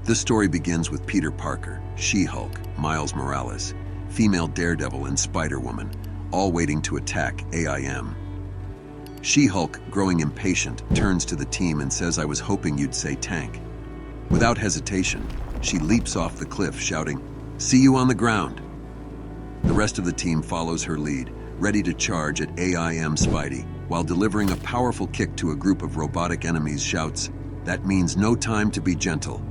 This story begins with Peter Parker, She-Hulk, Miles Morales, female Daredevil, and Spider-Woman, all waiting to attack A.I.M. She-Hulk, growing impatient, turns to the team and says, "I was hoping you'd say tank." Without hesitation, she leaps off the cliff, shouting, "See you on the ground." The rest of the team follows her lead, ready to charge at A.I.M. Spidey, while delivering a powerful kick to a group of robotic enemies, shouts, "That means no time to be gentle."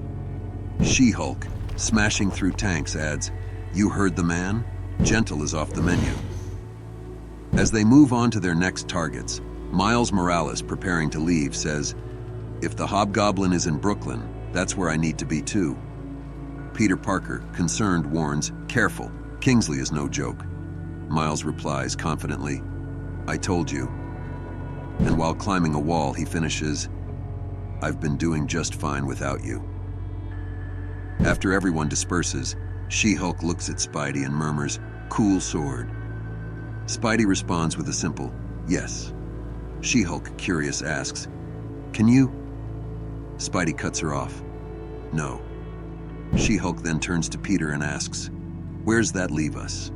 She-Hulk, smashing through tanks, adds, "You heard the man? Gentle is off the menu." As they move on to their next targets, Miles Morales, preparing to leave, says, "If the Hobgoblin is in Brooklyn, that's where I need to be too." Peter Parker, concerned, warns, "Careful, Kingsley is no joke." Miles replies confidently, "I told you." And while climbing a wall, he finishes, "I've been doing just fine without you." After everyone disperses, She-Hulk looks at Spidey and murmurs, "Cool sword." Spidey responds with a simple, "Yes." She-Hulk, curious, asks, "Can you?" Spidey cuts her off, "No." She-Hulk then turns to Peter and asks, "Where's that leave us?"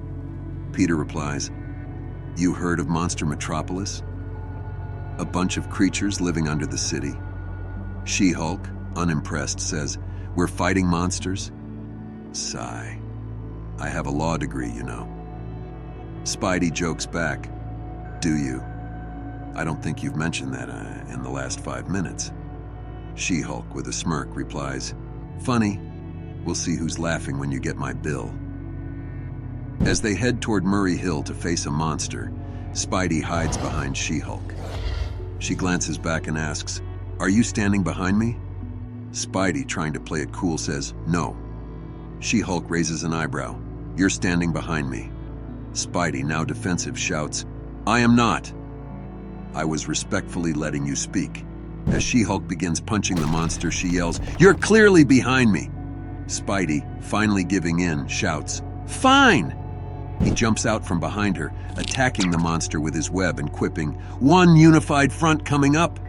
Peter replies, "You heard of Monster Metropolis? A bunch of creatures living under the city." She-Hulk, unimpressed, says, "We're fighting monsters?" Sigh. "I have a law degree, you know." Spidey jokes back, "Do you? I don't think you've mentioned that in the last 5 minutes." She-Hulk, with a smirk, replies, "Funny. We'll see who's laughing when you get my bill." As they head toward Murray Hill to face a monster, Spidey hides behind She-Hulk. She glances back and asks, "Are you standing behind me?" Spidey, trying to play it cool, says, "No." She-Hulk raises an eyebrow, "You're standing behind me." Spidey, now defensive, shouts, "I am not. I was respectfully letting you speak." As She-Hulk begins punching the monster, she yells, "You're clearly behind me." Spidey, finally giving in, shouts, "Fine!" He jumps out from behind her, attacking the monster with his web and quipping, "One unified front coming up."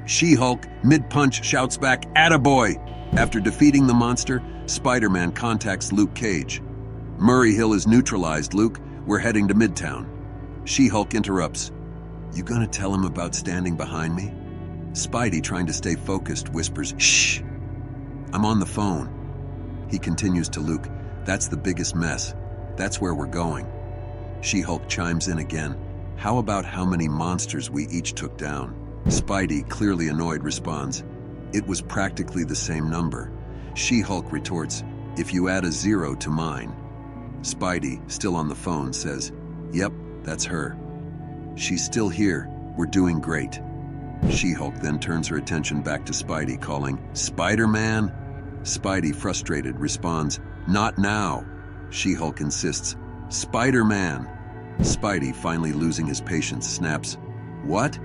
She-Hulk, mid-punch, shouts back, "Attaboy!" After defeating the monster, Spider-Man contacts Luke Cage. "Murray Hill is neutralized, Luke. We're heading to Midtown." She-Hulk interrupts, "You gonna tell him about standing behind me?" Spidey, trying to stay focused, whispers, "Shh! I'm on the phone." He continues to Luke, "That's the biggest mess. That's where we're going." She-Hulk chimes in again, "How about how many monsters we each took down?" Spidey, clearly annoyed, responds, "It was practically the same number." She-Hulk retorts, "If you add a 0 to mine." Spidey, still on the phone, says, "Yep, that's her. She's still here. We're doing great." She-Hulk then turns her attention back to Spidey, calling, "Spider-Man?" Spidey, frustrated, responds, "Not now." She-Hulk insists, "Spider-Man." Spidey, finally losing his patience, snaps, "What?"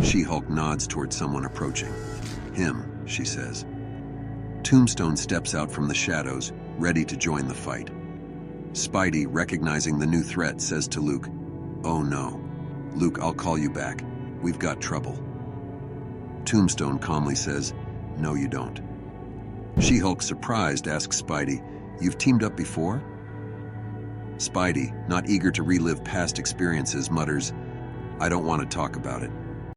She-Hulk nods toward someone approaching. "Him," she says. Tombstone steps out from the shadows, ready to join the fight. Spidey, recognizing the new threat, says to Luke, "Oh no. Luke, I'll call you back. We've got trouble." Tombstone calmly says, "No, you don't." She-Hulk, surprised, asks Spidey, "You've teamed up before?" Spidey, not eager to relive past experiences, mutters, "I don't want to talk about it."